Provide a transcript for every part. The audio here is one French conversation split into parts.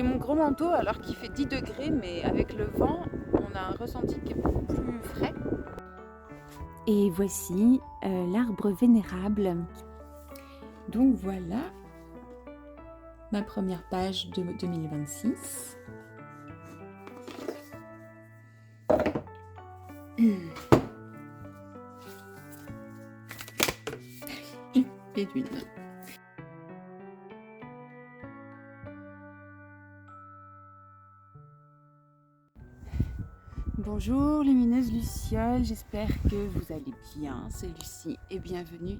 Mon gros manteau alors qu'il fait 10 degrés, mais avec le vent, on a un ressenti qui est beaucoup plus frais. Et voici l'arbre vénérable. Donc voilà ma première page de 2026. Et d'une. Bonjour lumineuse Luciole, j'espère que vous allez bien, c'est Lucie et bienvenue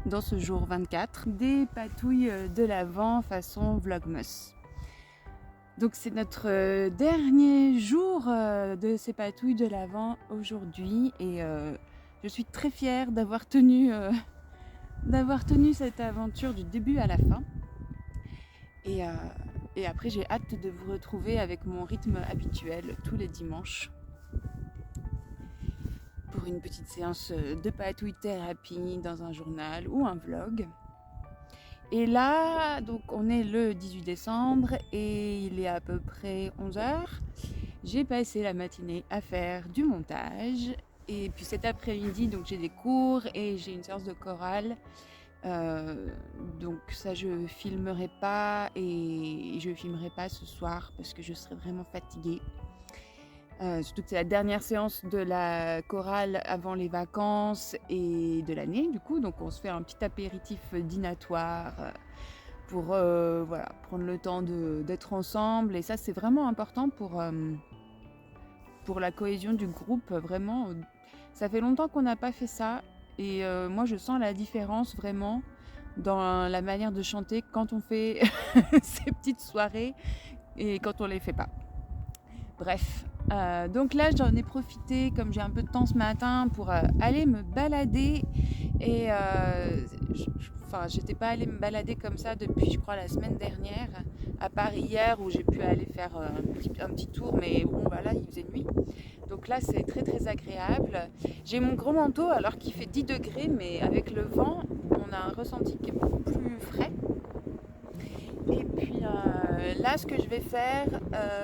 dans ce jour 24 des patouilles de l'Avent façon Vlogmas. Donc c'est notre dernier jour de ces patouilles de l'Avent aujourd'hui et je suis très fière d'avoir tenu cette aventure du début à la fin. Et après j'ai hâte de vous retrouver avec mon rythme habituel tous les dimanches pour une petite séance de patouille thérapie dans un journal ou un vlog. Et là, donc on est le 18 décembre et il est à peu près 11h. J'ai passé la matinée à faire du montage et puis cet après-midi, donc j'ai des cours et j'ai une séance de chorale. Donc ça je filmerai pas et je filmerai pas ce soir parce que je serai vraiment fatiguée. Surtout que c'est la dernière séance de la chorale avant les vacances et de l'année du coup, donc on se fait un petit apéritif dînatoire pour voilà, prendre le temps d'être ensemble et ça c'est vraiment important pour la cohésion du groupe, vraiment. Ça fait longtemps qu'on n'a pas fait ça et moi je sens la différence vraiment dans la manière de chanter quand on fait ces petites soirées et quand on les fait pas. Bref, donc là j'en ai profité comme j'ai un peu de temps ce matin pour aller me balader et j'étais pas allée me balader comme ça depuis je crois la semaine dernière, à part hier où j'ai pu aller faire un petit tour, mais bon voilà, il faisait nuit. Donc là c'est très très agréable. J'ai mon gros manteau alors qu'il fait 10 degrés, mais avec le vent on a un ressenti qui est beaucoup plus frais. Et puis là ce que je vais faire,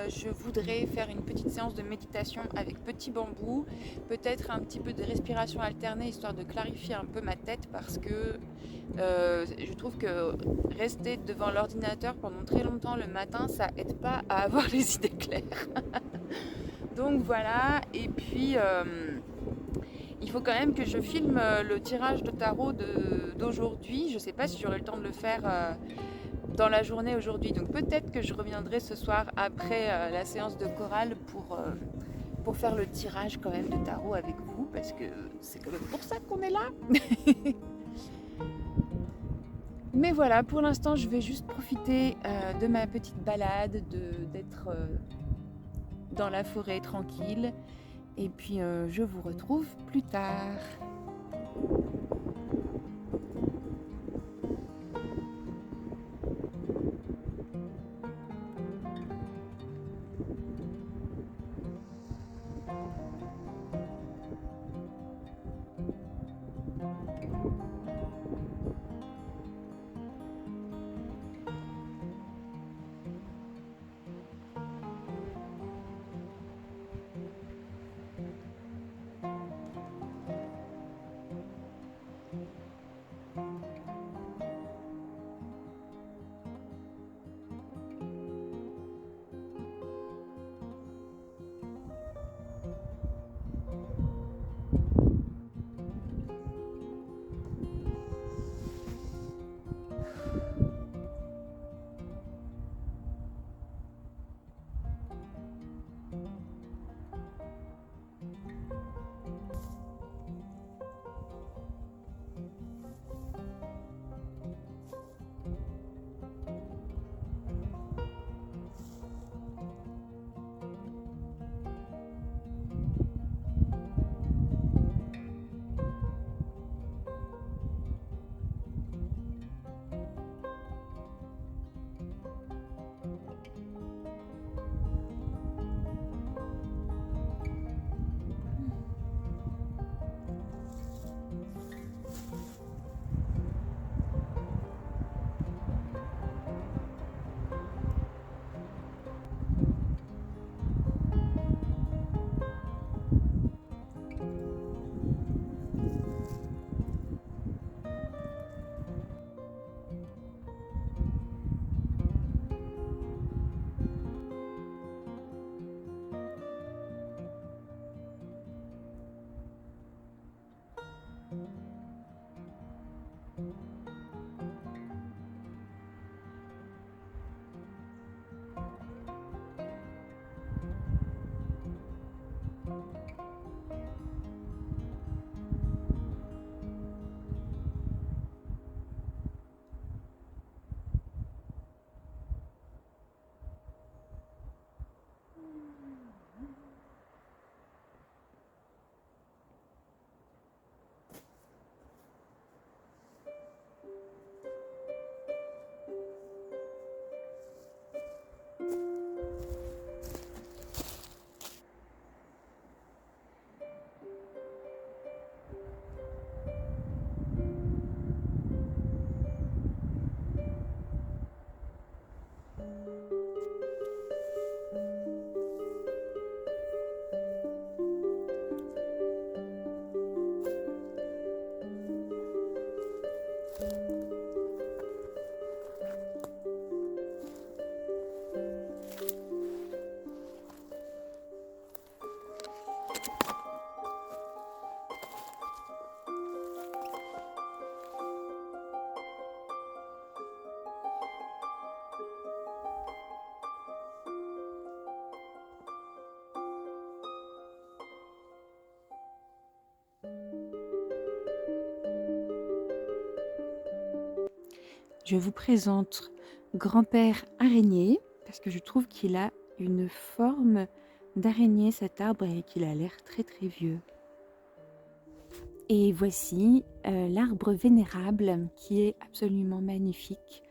je voudrais faire une petite séance de méditation avec petit bambou, peut-être un petit peu de respiration alternée histoire de clarifier un peu ma tête parce que je trouve que rester devant l'ordinateur pendant très longtemps le matin ça aide pas à avoir les idées claires. Donc voilà, et puis il faut quand même que je filme le tirage de tarot d'aujourd'hui. Je sais pas si j'aurai le temps de le faire dans la journée aujourd'hui, donc peut-être que je reviendrai ce soir après la séance de chorale pour faire le tirage quand même de tarot avec vous, parce que c'est quand même pour ça qu'on est là. Mais voilà, pour l'instant je vais juste profiter de ma petite balade, d'être dans la forêt tranquille, et puis je vous retrouve plus tard. je vous présente Grand-père araignée, parce que je trouve qu'il a une forme d'araignée cet arbre et qu'il a l'air très très vieux. Et voici l'arbre vénérable qui est absolument magnifique.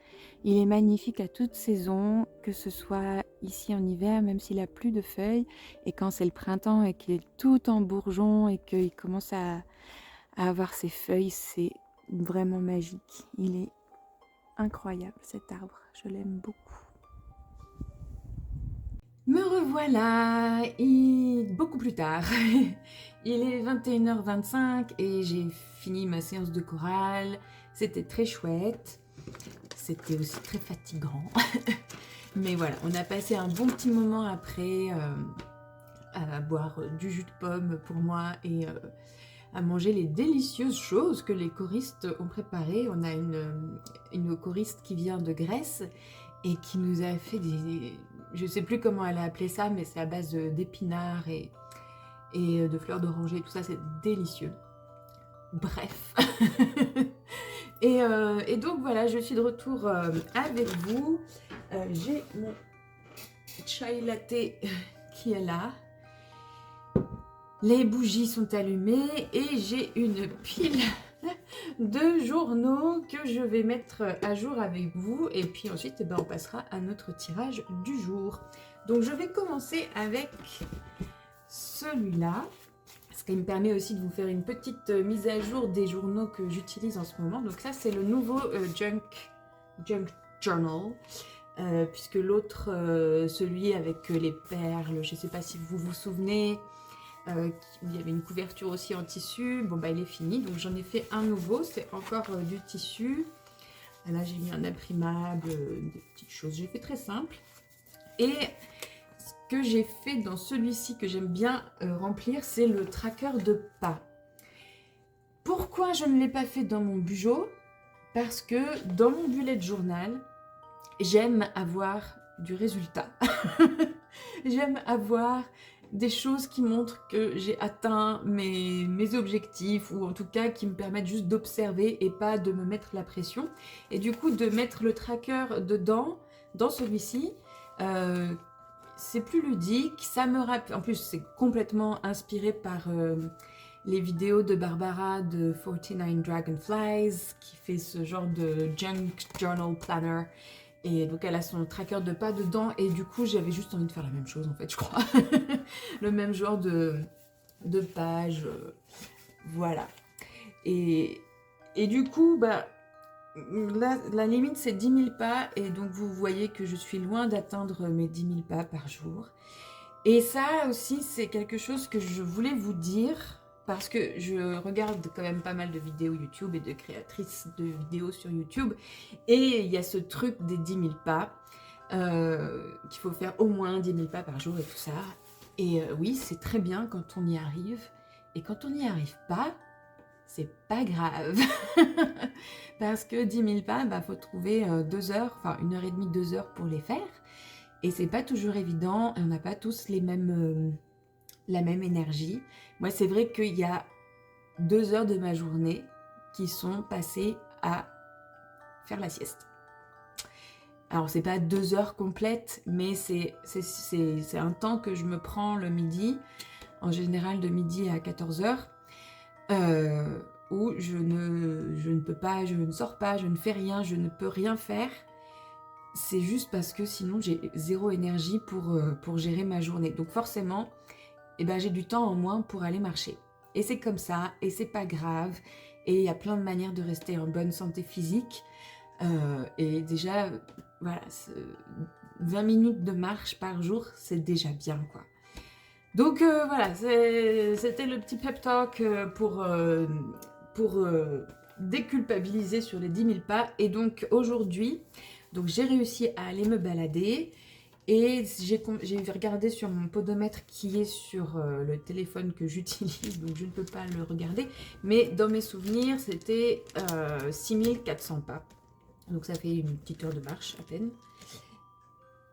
Il est magnifique à toute saison, que ce soit ici en hiver, même s'il a plus de feuilles, et quand c'est le printemps et qu'il est tout en bourgeon et qu'il commence à avoir ses feuilles, c'est vraiment magique. Il est incroyable cet arbre, je l'aime beaucoup. Me revoilà, beaucoup plus tard. Il est 21h25 et j'ai fini ma séance de chorale. C'était très chouette. C'était aussi très fatigant. Mais voilà, on a passé un bon petit moment après à boire du jus de pomme pour moi et à manger les délicieuses choses que les choristes ont préparées. On a une choriste qui vient de Grèce et qui nous a fait je ne sais plus comment elle a appelé ça, mais c'est à base d'épinards et de fleurs d'oranger, tout ça, c'est délicieux. Bref. et donc voilà, je suis de retour avec vous. J'ai mon chai latte qui est là. Les bougies sont allumées et j'ai une pile de journaux que je vais mettre à jour avec vous. Et puis ensuite, on passera à notre tirage du jour. Donc je vais commencer avec celui-là, ce qui me permet aussi de vous faire une petite mise à jour des journaux que j'utilise en ce moment. Donc ça, c'est le nouveau Junk Journal. Puisque l'autre, celui avec les perles, je ne sais pas si vous vous souvenez, il y avait une couverture aussi en tissu. Bon, bah il est fini, donc j'en ai fait un nouveau, c'est encore du tissu. Là, j'ai mis un imprimable, des petites choses. J'ai fait très simple. Et ce que j'ai fait dans celui-ci que j'aime bien remplir, c'est le tracker de pas. Pourquoi je ne l'ai pas fait dans mon bugeot? Parce que dans mon bullet journal, j'aime avoir du résultat. J'aime avoir des choses qui montrent que j'ai atteint mes objectifs, ou en tout cas qui me permettent juste d'observer et pas de me mettre la pression. Et du coup, de mettre le tracker dedans, dans celui-ci, c'est plus ludique. Ça me rappelle, en plus c'est complètement inspiré par les vidéos de Barbara de 49 Dragonflies, qui fait ce genre de junk journal planner. Et donc elle a son tracker de pas dedans et du coup j'avais juste envie de faire la même chose en fait, je crois. Le même genre de page, voilà. Et du coup, bah, là, la limite c'est 10 000 pas et donc vous voyez que je suis loin d'atteindre mes 10 000 pas par jour. Et ça aussi c'est quelque chose que je voulais vous dire, parce que je regarde quand même pas mal de vidéos YouTube et de créatrices de vidéos sur YouTube. Et il y a ce truc des 10 000 pas, qu'il faut faire au moins 10 000 pas par jour et tout ça. Et oui, c'est très bien quand on y arrive. Et quand on n'y arrive pas, c'est pas grave. Parce que 10 000 pas, bah, faut trouver 2 heures, enfin 1h30, 2 heures pour les faire. Et c'est pas toujours évident, on n'a pas tous les mêmes... la même énergie. Moi, c'est vrai qu'il y a 2 heures de ma journée qui sont passées à faire la sieste. Alors, c'est pas 2 heures complètes, mais c'est un temps que je me prends le midi, en général de midi à 14 heures, où je ne peux pas, je ne sors pas, je ne fais rien, je ne peux rien faire. C'est juste parce que sinon, j'ai zéro énergie pour gérer ma journée. Donc forcément, eh ben, j'ai du temps en moins pour aller marcher. Et c'est comme ça, et c'est pas grave. Et il y a plein de manières de rester en bonne santé physique. Et déjà, voilà, 20 minutes de marche par jour, c'est déjà bien, quoi. Donc voilà, c'était le petit pep talk pour déculpabiliser sur les 10 000 pas. Et donc aujourd'hui, j'ai réussi à aller me balader. Et j'ai regardé sur mon podomètre qui est sur le téléphone que j'utilise, donc je ne peux pas le regarder. Mais dans mes souvenirs, c'était 6400 pas. Donc ça fait une petite heure de marche à peine.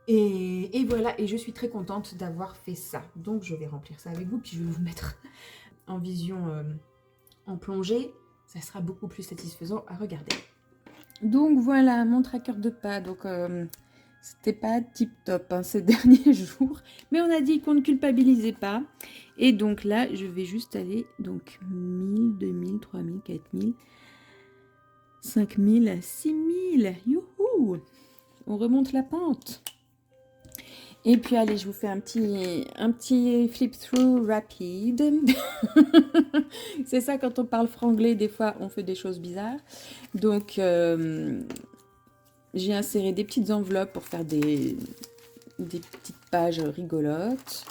Et voilà, et je suis très contente d'avoir fait ça. Donc je vais remplir ça avec vous, puis je vais vous mettre en vision en plongée. Ça sera beaucoup plus satisfaisant à regarder. Donc voilà, mon tracker de pas. Donc c'était pas tip top hein, ces derniers jours, mais on a dit qu'on ne culpabilisait pas. Et donc là, je vais juste aller donc 1000, 2000, 3000, 4000, 5000, 6000. Youhou! On remonte la pente. Et puis allez, je vous fais un petit flip-through rapide. C'est ça quand on parle franglais, des fois on fait des choses bizarres. Donc j'ai inséré des petites enveloppes pour faire des petites pages rigolotes.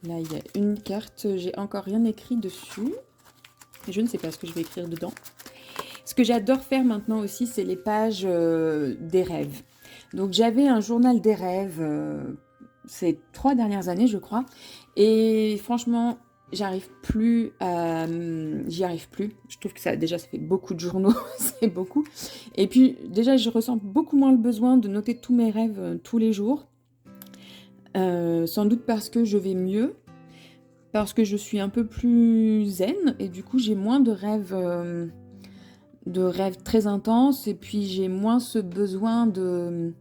Là il y a une carte, j'ai encore rien écrit dessus. Je ne sais pas ce que je vais écrire dedans. Ce que j'adore faire maintenant aussi, c'est les pages des rêves. Donc j'avais un journal des rêves ces 3 dernières années, je crois. Et franchement, j'y arrive plus. Je trouve que ça fait beaucoup de journaux, c'est beaucoup. Et puis déjà, je ressens beaucoup moins le besoin de noter tous mes rêves tous les jours. Sans doute parce que je vais mieux, parce que je suis un peu plus zen et du coup j'ai moins de rêves très intenses, et puis j'ai moins ce besoin de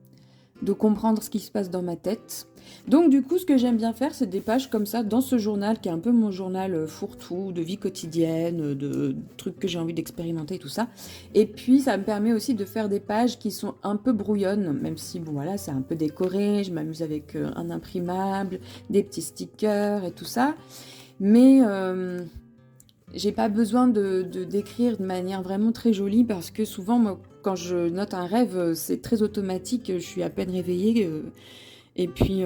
comprendre ce qui se passe dans ma tête. Donc du coup, ce que j'aime bien faire, c'est des pages comme ça dans ce journal qui est un peu mon journal fourre-tout, de vie quotidienne, de trucs que j'ai envie d'expérimenter, tout ça. Et puis ça me permet aussi de faire des pages qui sont un peu brouillonnes, même si bon voilà, c'est un peu décoré, je m'amuse avec un imprimable, des petits stickers et tout ça. Mais j'ai pas besoin de d'écrire de manière vraiment très jolie, parce que souvent, moi, quand je note un rêve, c'est très automatique, je suis à peine réveillée, et puis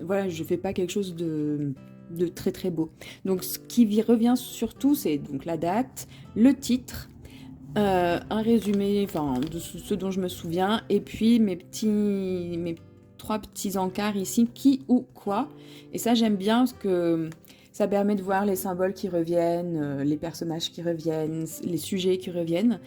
voilà, je fais pas quelque chose de très très beau. Donc ce qui revient surtout, c'est donc la date, le titre, un résumé, enfin de ce dont je me souviens, et puis mes 3 petits encarts ici, qui ou quoi. Et ça j'aime bien parce que ça permet de voir les symboles qui reviennent, les personnages qui reviennent, les sujets qui reviennent.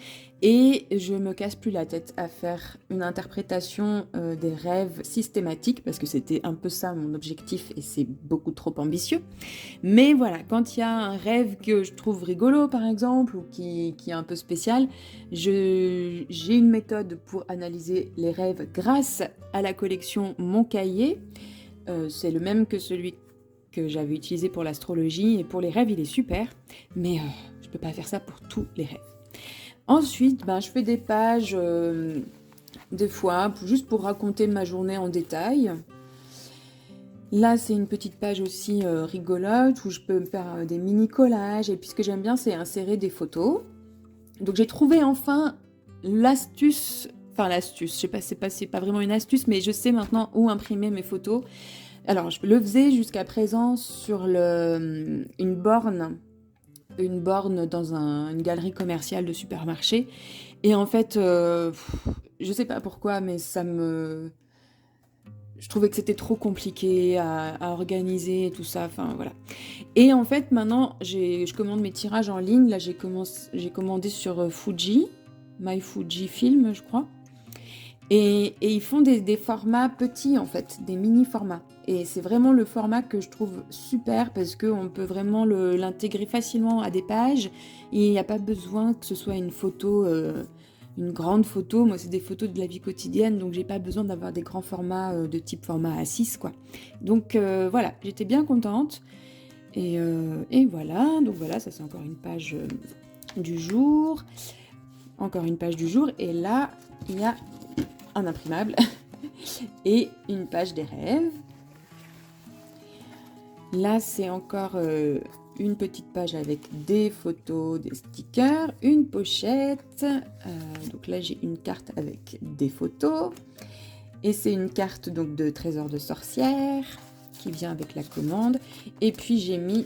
Et je me casse plus la tête à faire une interprétation des rêves systématique, parce que c'était un peu ça mon objectif et c'est beaucoup trop ambitieux. Mais voilà, quand il y a un rêve que je trouve rigolo par exemple, ou qui est un peu spécial, j'ai une méthode pour analyser les rêves grâce à la collection Mon Cahier. C'est le même que celui que j'avais utilisé pour l'astrologie, et pour les rêves il est super, mais je peux pas faire ça pour tous les rêves. Ensuite, je fais des pages des fois juste pour raconter ma journée en détail. Là, c'est une petite page aussi rigolote où je peux me faire des mini collages, et puis ce que j'aime bien, c'est insérer des photos. Donc j'ai trouvé enfin l'astuce, je sais pas, c'est pas vraiment une astuce, mais je sais maintenant où imprimer mes photos. Alors, je le faisais jusqu'à présent sur une borne dans une galerie commerciale de supermarché. Et en fait, je sais pas pourquoi, mais je trouvais que c'était trop compliqué à organiser et tout ça. Enfin, voilà. Et en fait, maintenant, je commande mes tirages en ligne. Là, j'ai commandé sur Fuji, My Fuji Film, je crois. Et ils font des formats petits, en fait, des mini-formats. Et c'est vraiment le format que je trouve super, parce qu'on peut vraiment l'intégrer facilement à des pages. Et il n'y a pas besoin que ce soit une photo, une grande photo. Moi, c'est des photos de la vie quotidienne, donc j'ai pas besoin d'avoir des grands formats de type format A6, quoi. Donc voilà, j'étais bien contente. Et voilà, donc voilà, ça c'est encore une page du jour. Encore une page du jour. Et là, il y a un imprimable et une page des rêves. Là, c'est encore une petite page avec des photos, des stickers, une pochette. Donc là, j'ai une carte avec des photos. Et c'est une carte donc de trésor de sorcière qui vient avec la commande. Et puis, j'ai mis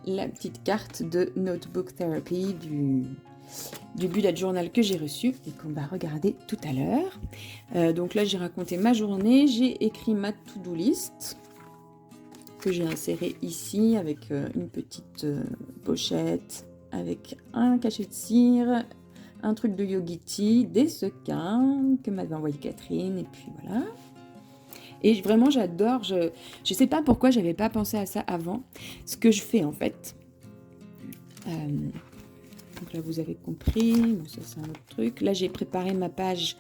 la petite carte de Notebook Therapy du bullet journal que j'ai reçu et qu'on va regarder tout à l'heure. Donc là, j'ai raconté ma journée, j'ai écrit ma to-do list que j'ai insérée ici avec une petite pochette, avec un cachet de cire, un truc de Yogiti, des sequins que m'avait envoyé Catherine, et puis voilà. Et vraiment, j'adore, je sais pas pourquoi j'avais pas pensé à ça avant. Ce que je fais en fait, Donc là, vous avez compris. Bon, ça, c'est un autre truc. Là, j'ai préparé ma page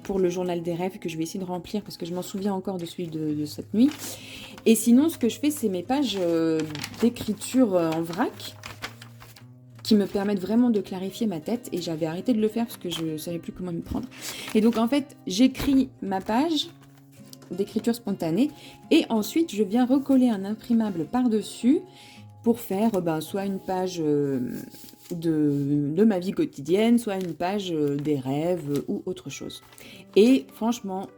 pour le journal des rêves que je vais essayer de remplir parce que je m'en souviens encore de celui de cette nuit. Et sinon, ce que je fais, c'est mes pages d'écriture en vrac qui me permettent vraiment de clarifier ma tête. Et j'avais arrêté de le faire parce que je ne savais plus comment m'y prendre. Et donc, en fait, j'écris ma page d'écriture spontanée et ensuite, je viens recoller un imprimable par-dessus pour faire soit une page de ma vie quotidienne, soit une page des rêves ou autre chose. Et franchement,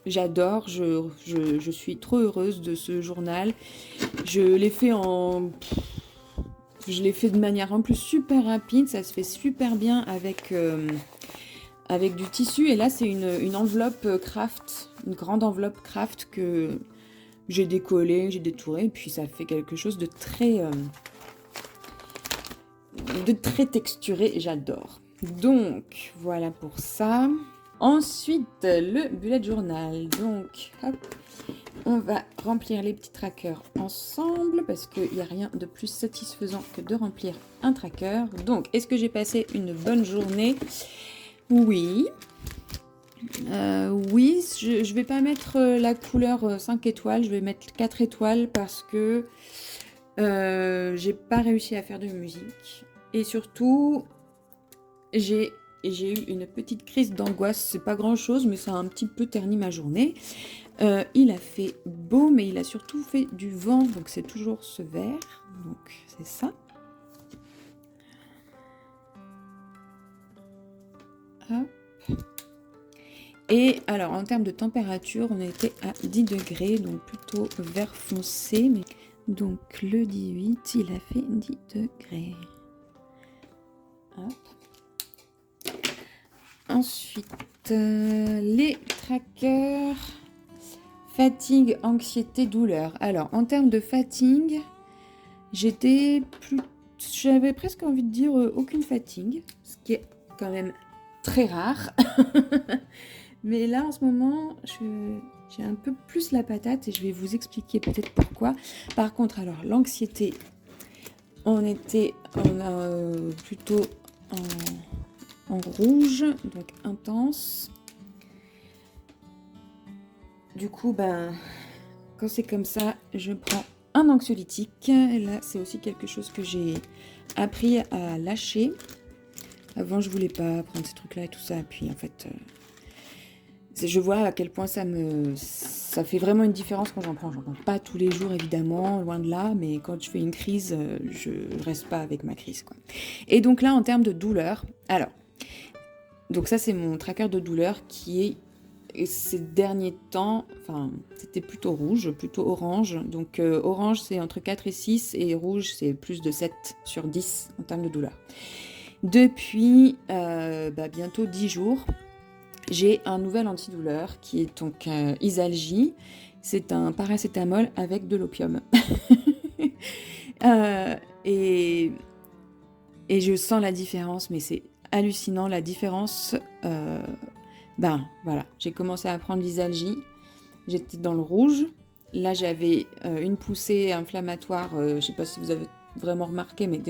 j'adore, je suis trop heureuse de ce journal. Je l'ai fait de manière en plus super rapide, ça se fait super bien avec du tissu. Et là, c'est une enveloppe craft, une grande enveloppe craft que j'ai décollée, j'ai détourée, et puis ça fait quelque chose de très texturé, j'adore. Donc, voilà pour ça. Ensuite, le bullet journal. Donc, hop, on va remplir les petits trackers ensemble parce qu'il n'y a rien de plus satisfaisant que de remplir un tracker. Donc, est-ce que j'ai passé une bonne journée? Oui. Oui, je vais pas mettre la couleur 5 étoiles, je vais mettre 4 étoiles parce que j'ai pas réussi à faire de musique. Et surtout, j'ai eu une petite crise d'angoisse. C'est pas grand chose, mais ça a un petit peu terni ma journée. Il a fait beau, mais il a surtout fait du vent, donc c'est toujours ce vert. Donc c'est ça. Hop. Et alors, en termes de température, on était à 10 degrés, donc plutôt vert foncé. Mais... Donc le 18, il a fait 10 degrés. Hop. Ensuite, les trackers fatigue, anxiété, douleur. Alors, en termes de fatigue, j'avais presque envie de dire aucune fatigue, ce qui est quand même très rare. Mais là, en ce moment, j'ai un peu plus la patate et je vais vous expliquer peut-être pourquoi. Par contre, alors, l'anxiété, on a plutôt en rouge, donc intense. Du coup, quand c'est comme ça, je prends un anxiolytique. Et là, c'est aussi quelque chose que j'ai appris à lâcher. Avant, je voulais pas prendre ces trucs-là et tout ça. Et puis, en fait, je vois à quel point ça fait vraiment une différence quand j'en prends. J'en prends pas tous les jours, évidemment, loin de là. Mais quand je fais une crise, je reste pas avec ma crise, quoi. Et donc là, en termes de douleur, alors, donc ça, c'est mon tracker de douleur qui est... Et ces derniers temps, c'était plutôt rouge, plutôt orange. Donc orange, c'est entre 4 et 6 et rouge, c'est plus de 7 sur 10 en termes de douleur. Depuis bientôt 10 jours, j'ai un nouvel antidouleur qui est donc Isalgie. C'est un paracétamol avec de l'opium. Et je sens la différence, mais c'est hallucinant la différence. Voilà, j'ai commencé à prendre l'Isalgie, j'étais dans le rouge, là j'avais une poussée inflammatoire, je ne sais pas si vous avez vraiment remarqué, mais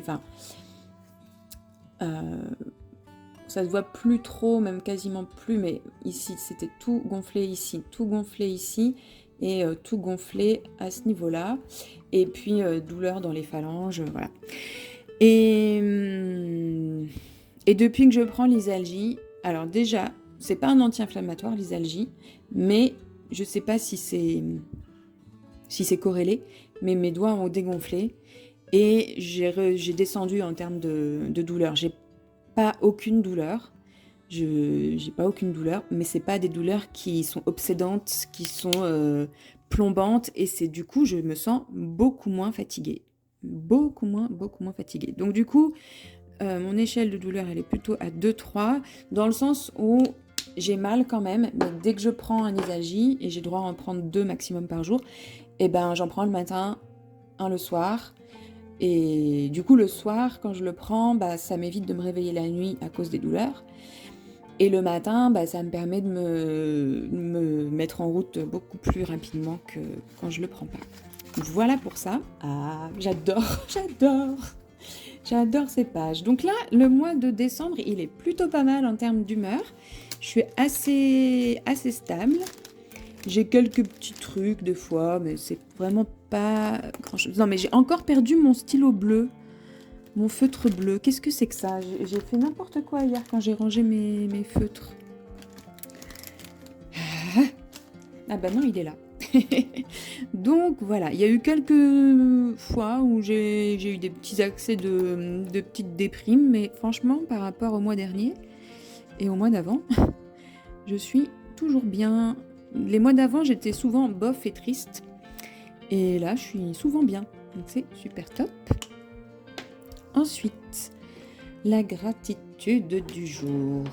ça se voit plus trop, même quasiment plus, mais ici c'était tout gonflé ici, et tout gonflé à ce niveau-là, et puis douleur dans les phalanges, voilà. Et depuis que je prends l'Isalgie, alors déjà, c'est pas un anti-inflammatoire, l'Isalgie, mais je sais pas si c'est corrélé, mais mes doigts ont dégonflé et j'ai descendu en termes de douleur. J'ai pas aucune douleur, mais c'est pas des douleurs qui sont obsédantes, qui sont plombantes, et c'est du coup, je me sens beaucoup moins fatiguée. Beaucoup moins fatiguée. Donc du coup, mon échelle de douleur, elle est plutôt à 2-3, dans le sens où j'ai mal quand même, mais dès que je prends un Isalgie, et j'ai droit à en prendre 2 maximum par jour, et j'en prends le matin, un le soir. Et du coup, le soir, quand je le prends, ça m'évite de me réveiller la nuit à cause des douleurs. Et le matin, ça me permet de me mettre en route beaucoup plus rapidement que quand je le prends pas. Voilà pour ça. Ah, j'adore. J'adore ces pages. Donc là, le mois de décembre, il est plutôt pas mal en termes d'humeur. Je suis assez stable. J'ai quelques petits trucs des fois, mais c'est vraiment pas grand-chose. Non, mais j'ai encore perdu mon stylo bleu, mon feutre bleu. Qu'est-ce que c'est que ça? J'ai fait n'importe quoi hier quand j'ai rangé mes feutres. Ah bah non, il est là. Donc voilà, il y a eu quelques fois où j'ai eu des petits accès de petites déprimes, mais franchement, par rapport au mois dernier et au mois d'avant, je suis toujours bien. Les mois d'avant, j'étais souvent bof et triste, et là, je suis souvent bien. Donc c'est super top. Ensuite, la gratitude du jour.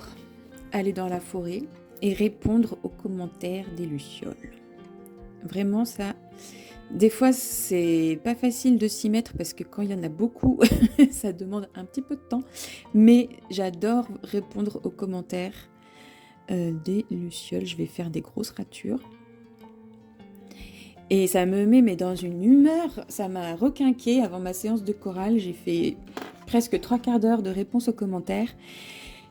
Aller dans la forêt et répondre aux commentaires des lucioles. Vraiment, ça, des fois, c'est pas facile de s'y mettre parce que quand il y en a beaucoup, ça demande un petit peu de temps. Mais j'adore répondre aux commentaires des lucioles. Je vais faire des grosses ratures. Et ça me met mais dans une humeur, ça m'a requinqué avant ma séance de chorale. J'ai fait presque 3/4 d'heure de réponse aux commentaires,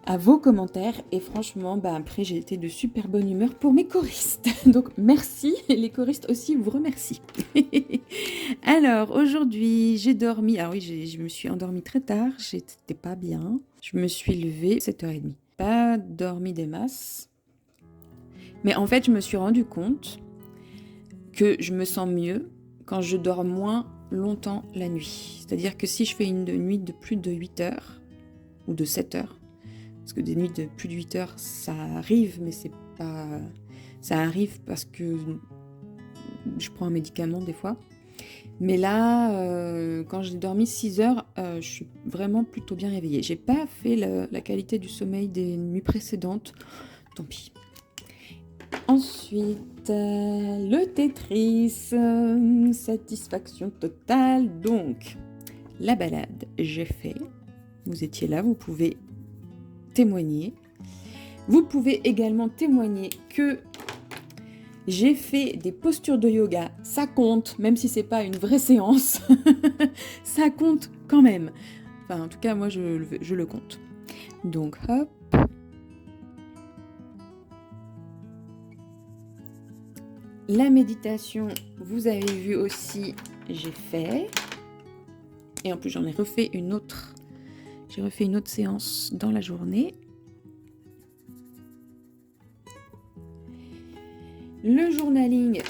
à vos commentaires. Et franchement, après, j'ai été de super bonne humeur pour mes choristes. Donc, merci. Et les choristes aussi vous remercient. Alors, aujourd'hui, j'ai dormi. Ah oui, je me suis endormie très tard. J'étais pas bien. Je me suis levée 7h30. Pas dormi des masses. Mais en fait, je me suis rendu compte que je me sens mieux quand je dors moins longtemps la nuit. C'est-à-dire que si je fais une nuit de plus de 8 heures ou de 7 heures, parce que des nuits de plus de 8 heures, ça arrive, mais c'est pas... Ça arrive parce que je prends un médicament des fois. Mais là, quand j'ai dormi 6 heures, je suis vraiment plutôt bien réveillée. J'ai pas fait la qualité du sommeil des nuits précédentes. Tant pis. Ensuite, le Tetris, satisfaction totale. Donc, la balade, j'ai fait. Vous étiez là, vous pouvez témoigner. Vous pouvez également témoigner que j'ai fait des postures de yoga. Ça compte, même si c'est pas une vraie séance. Ça compte quand même. Enfin, en tout cas, moi, je le compte. Donc, hop. La méditation, vous avez vu aussi, j'ai fait. Et en plus, j'en ai refait une autre. J'ai refait une autre séance dans la journée. Le journaling,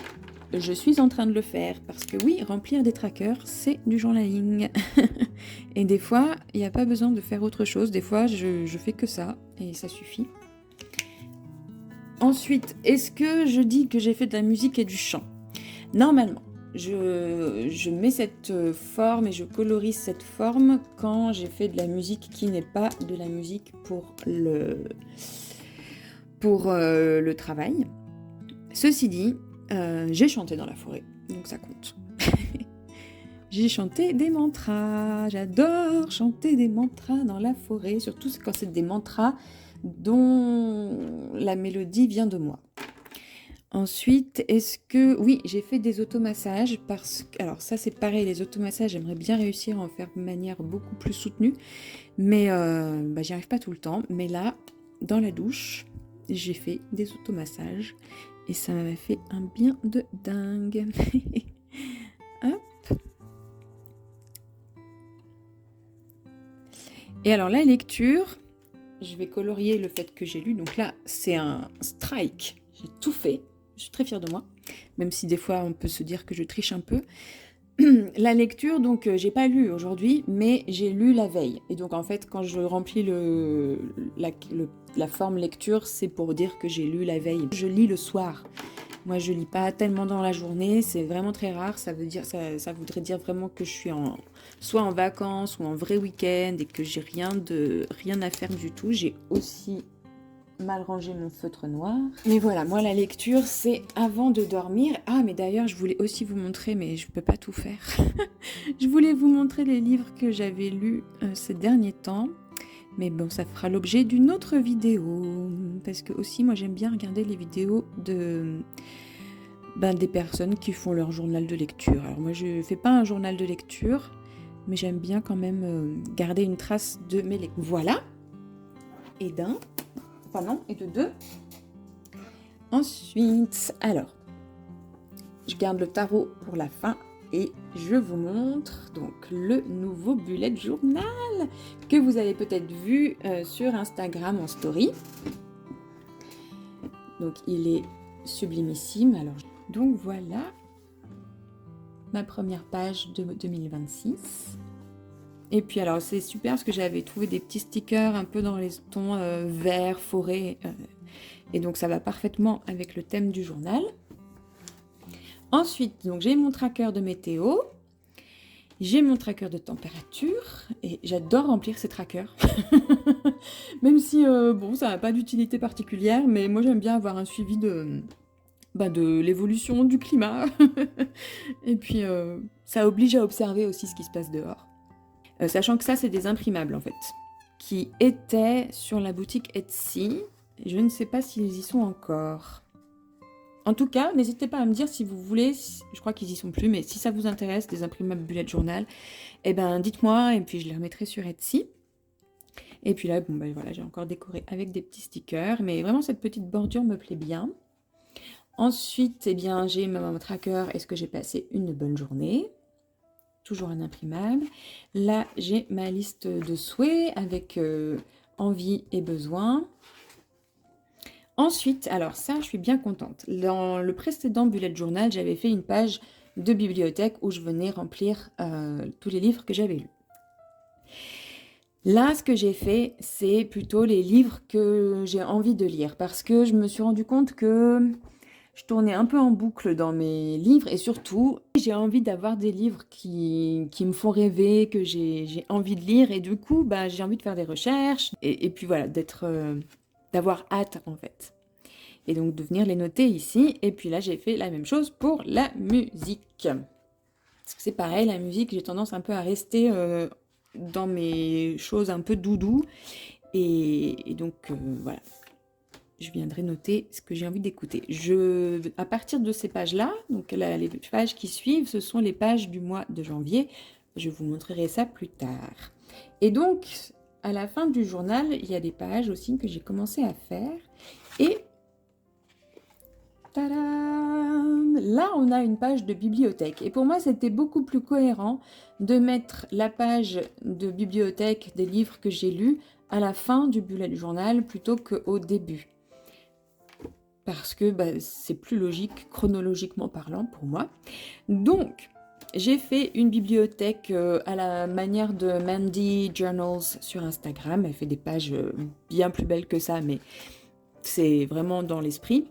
je suis en train de le faire parce que oui, remplir des trackers, c'est du journaling. Et des fois, il n'y a pas besoin de faire autre chose. Des fois, je fais que ça et ça suffit. Ensuite, est-ce que je dis que j'ai fait de la musique et du chant? Normalement, je mets cette forme et je colorise cette forme quand j'ai fait de la musique qui n'est pas de la musique pour le travail. Ceci dit, j'ai chanté dans la forêt, donc ça compte. J'ai chanté des mantras. J'adore chanter des mantras dans la forêt, surtout quand c'est des mantras dont la mélodie vient de moi. Ensuite, est-ce que... Oui, j'ai fait des automassages parce que... Alors ça, c'est pareil, les automassages, j'aimerais bien réussir à en faire de manière beaucoup plus soutenue, mais j'y arrive pas tout le temps. Mais là, dans la douche, j'ai fait des automassages et ça m'a fait un bien de dingue. Hop. Et alors, la lecture... Je vais colorier le fait que j'ai lu. Donc là, c'est un strike. J'ai tout fait. Je suis très fière de moi. Même si des fois, on peut se dire que je triche un peu. La lecture, donc, j'ai pas lu aujourd'hui, mais j'ai lu la veille. Et donc, en fait, quand je remplis la forme lecture, c'est pour dire que j'ai lu la veille. Je lis le soir. Moi, je lis pas tellement dans la journée. C'est vraiment très rare. Ça voudrait dire vraiment que je suis soit en vacances ou en vrai week-end et que j'ai rien à faire du tout. J'ai aussi mal rangé mon feutre noir. Mais voilà, moi la lecture c'est avant de dormir. Ah mais d'ailleurs je voulais aussi vous montrer, mais je peux pas tout faire. Je voulais vous montrer les livres que j'avais lus ces derniers temps. Mais bon, ça fera l'objet d'une autre vidéo. Parce que aussi moi j'aime bien regarder les vidéos des personnes qui font leur journal de lecture. Alors moi je fais pas un journal de lecture, mais j'aime bien quand même garder une trace de mes lectures. Voilà, et d'un, enfin non, et de deux. Ensuite, alors, je garde le tarot pour la fin et je vous montre donc le nouveau bullet journal que vous avez peut-être vu sur Instagram en story. Donc il est sublimissime. Alors, donc voilà ma première page de 2026. Et puis alors c'est super parce que j'avais trouvé des petits stickers un peu dans les tons vert, forêt. Et donc ça va parfaitement avec le thème du journal. Ensuite, donc j'ai mon tracker de météo. J'ai mon tracker de température. Et j'adore remplir ces trackers. Même si, bon, ça n'a pas d'utilité particulière. Mais moi j'aime bien avoir un suivi de l'évolution du climat. Et puis ça oblige à observer aussi ce qui se passe dehors. Sachant que ça, c'est des imprimables en fait, qui étaient sur la boutique Etsy. Je ne sais pas s'ils y sont encore. En tout cas, n'hésitez pas à me dire si vous voulez, je crois qu'ils y sont plus, mais si ça vous intéresse, des imprimables bullet journal, eh ben dites-moi et puis je les remettrai sur Etsy. Et puis là, bon ben voilà, j'ai encore décoré avec des petits stickers, mais vraiment cette petite bordure me plaît bien. Ensuite, eh bien, j'ai mon tracker, est-ce que j'ai passé une bonne journée ? Toujours un imprimable. Là, j'ai ma liste de souhaits avec envie et besoin. Ensuite, alors ça, je suis bien contente. Dans le précédent bullet journal, j'avais fait une page de bibliothèque où je venais remplir tous les livres que j'avais lus. Là, ce que j'ai fait, c'est plutôt les livres que j'ai envie de lire parce que je me suis rendu compte que je tournais un peu en boucle dans mes livres et surtout, j'ai envie d'avoir des livres qui me font rêver, que j'ai envie de lire et du coup, bah, j'ai envie de faire des recherches et puis voilà, d'avoir hâte en fait. Et donc de venir les noter ici. Et puis là, j'ai fait la même chose pour la musique. Parce que c'est pareil, la musique, j'ai tendance un peu à rester dans mes choses un peu doudou. Et donc voilà. Je viendrai noter ce que j'ai envie d'écouter. À partir de ces pages-là, donc les pages qui suivent, ce sont les pages du mois de janvier. Je vous montrerai ça plus tard. Et donc, à la fin du journal, il y a des pages aussi que j'ai commencé à faire. Et tadam, là, on a une page de bibliothèque. Et pour moi, c'était beaucoup plus cohérent de mettre la page de bibliothèque des livres que j'ai lus à la fin du bullet journal plutôt qu'au début. Parce que c'est plus logique, chronologiquement parlant, pour moi. Donc, j'ai fait une bibliothèque à la manière de Mandy Journals sur Instagram. Elle fait des pages bien plus belles que ça, mais c'est vraiment dans l'esprit.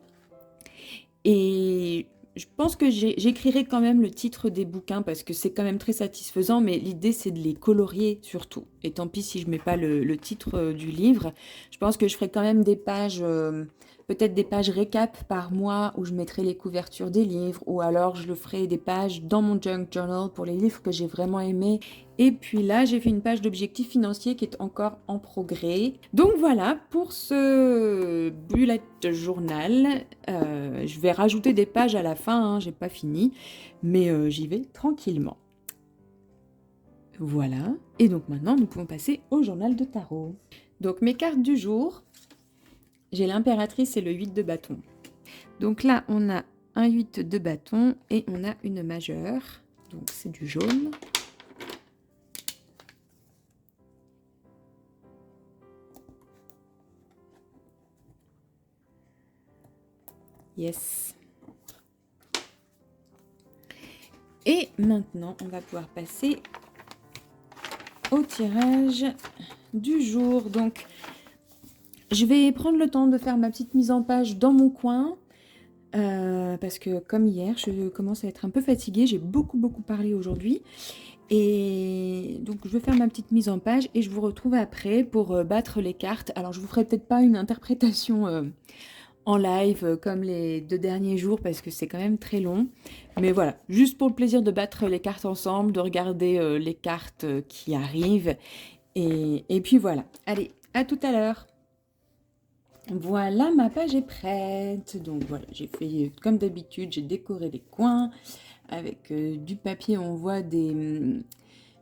Et je pense que j'écrirai quand même le titre des bouquins parce que c'est quand même très satisfaisant, mais l'idée c'est de les colorier surtout. Et tant pis si je mets pas le titre du livre. Je pense que je ferai quand même des pages, peut-être des pages récap par mois où je mettrai les couvertures des livres, ou alors je le ferai des pages dans mon junk journal pour les livres que j'ai vraiment aimés. Et puis là, j'ai fait une page d'objectifs financiers qui est encore en progrès. Donc voilà, pour ce bullet journal, je vais rajouter des pages à la fin, hein, j'ai pas fini, mais j'y vais tranquillement. Voilà, et donc maintenant, nous pouvons passer au journal de tarot. Donc mes cartes du jour, j'ai l'impératrice et le 8 de bâton. Donc là, on a un 8 de bâton et on a une majeure, donc c'est du jaune. Yes. Et maintenant, on va pouvoir passer au tirage du jour. Donc, je vais prendre le temps de faire ma petite mise en page dans mon coin. Parce que comme hier, je commence à être un peu fatiguée. J'ai beaucoup parlé aujourd'hui. Et donc, je vais faire ma petite mise en page et je vous retrouve après pour battre les cartes. Alors, je vous ferai peut-être pas une interprétation en live comme les 2 derniers jours parce que c'est quand même très long. Mais voilà, juste pour le plaisir de battre les cartes ensemble, de regarder les cartes qui arrivent. Et puis voilà. Allez, à tout à l'heure. Voilà, ma page est prête. Donc voilà, j'ai fait comme d'habitude, j'ai décoré les coins avec du papier. On voit des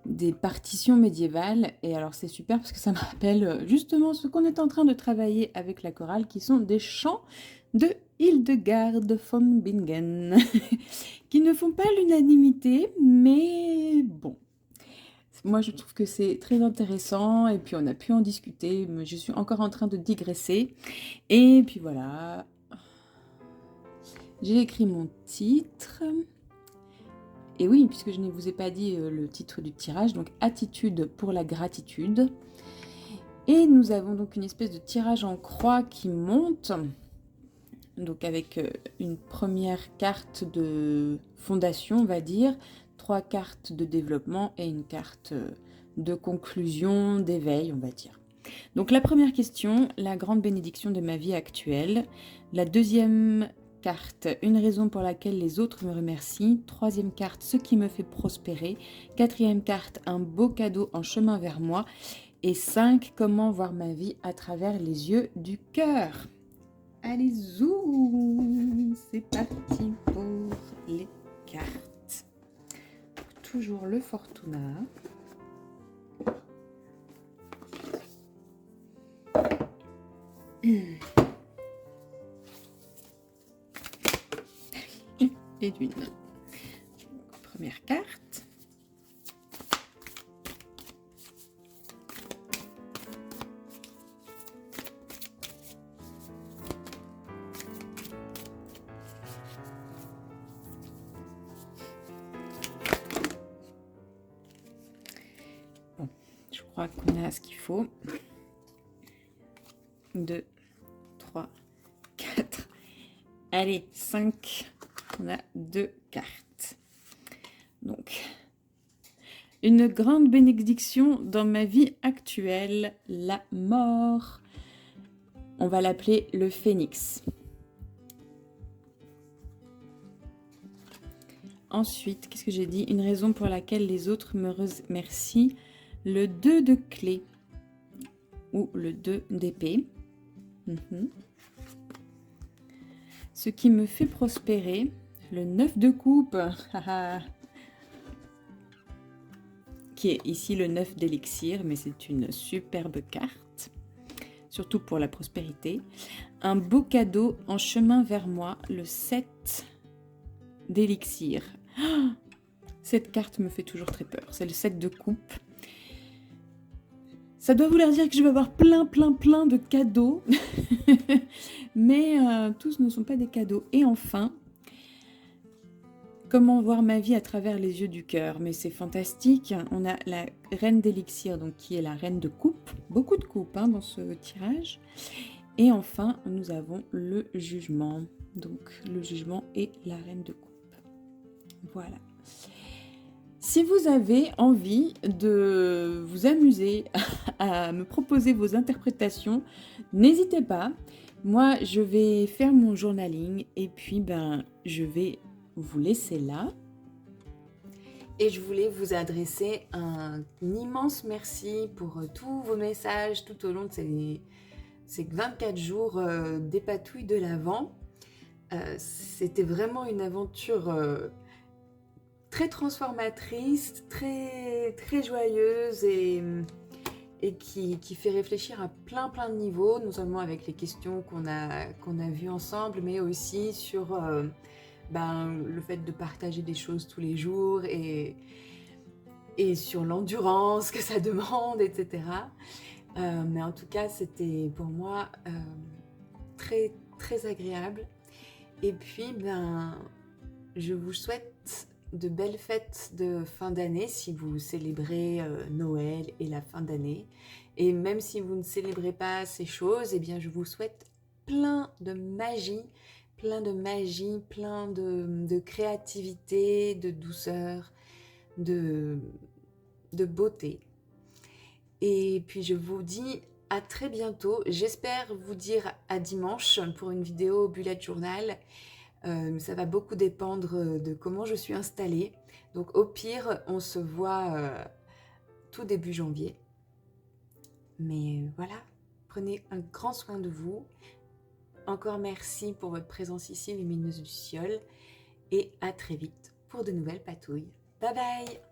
des partitions médiévales. Et alors c'est super parce que ça me rappelle justement ce qu'on est en train de travailler avec la chorale, qui sont des chants de Hildegard von Bingen, qui ne font pas l'unanimité, mais bon. Moi, je trouve que c'est très intéressant et puis on a pu en discuter, mais je suis encore en train de digresser. Et puis voilà, j'ai écrit mon titre. Et oui, puisque je ne vous ai pas dit le titre du tirage, donc Attitude pour la gratitude. Et nous avons donc une espèce de tirage en croix qui monte, donc avec une première carte de fondation, on va dire, 3 cartes de développement et une carte de conclusion, d'éveil, on va dire. Donc la première question, la grande bénédiction de ma vie actuelle. La deuxième carte, une raison pour laquelle les autres me remercient. Troisième carte, ce qui me fait prospérer. Quatrième carte, un beau cadeau en chemin vers moi. Et 5, comment voir ma vie à travers les yeux du cœur. Allez, zou, c'est parti pour les cartes. Toujours le Fortuna. Et d'une. Première carte. Bon, je crois qu'on a ce qu'il faut. 2, 3, 4. Allez, 5. On a 2 cartes. Donc, une grande bénédiction dans ma vie actuelle, la mort. On va l'appeler le phénix. Ensuite, qu'est-ce que j'ai dit? Une raison pour laquelle les autres me remercient, le 2 de clé ou le 2 d'épée. Ce qui me fait prospérer, le 9 de coupe, qui est ici le 9 d'élixir, mais c'est une superbe carte, surtout pour la prospérité. Un beau cadeau en chemin vers moi, le 7 d'élixir. Cette carte me fait toujours très peur, c'est le 7 de coupe. Ça doit vouloir dire que je vais avoir plein de cadeaux, mais tous ne sont pas des cadeaux. Et enfin, comment voir ma vie à travers les yeux du cœur? Mais c'est fantastique. On a la reine d'élixir, donc qui est la reine de coupe. Beaucoup de coupes dans ce tirage. Et enfin, nous avons le jugement. Donc le jugement et la reine de coupe. Voilà. Si vous avez envie de vous amuser à me proposer vos interprétations, n'hésitez pas. Moi, je vais faire mon journaling et puis je vais vous laisser là. Et je voulais vous adresser un immense merci pour tous vos messages tout au long de ces 24 jours des patouilles de l'Avent. C'était vraiment une aventure très transformatrice, très joyeuse et qui fait réfléchir à plein de niveaux, non seulement avec les questions qu'on a vues ensemble, mais aussi sur le fait de partager des choses tous les jours et sur l'endurance que ça demande, etc. Mais en tout cas, c'était pour moi très agréable. Et puis, je vous souhaite de belles fêtes de fin d'année si vous célébrez Noël et la fin d'année. Et même si vous ne célébrez pas ces choses, eh bien je vous souhaite plein de magie, plein de créativité, de douceur, de beauté. Et puis je vous dis à très bientôt. J'espère vous dire à dimanche pour une vidéo bullet journal. Ça va beaucoup dépendre de comment je suis installée. Donc au pire, on se voit tout début janvier. Mais voilà, prenez un grand soin de vous. Encore merci pour votre présence ici, lumineuse du ciel. Et à très vite pour de nouvelles patouilles. Bye bye!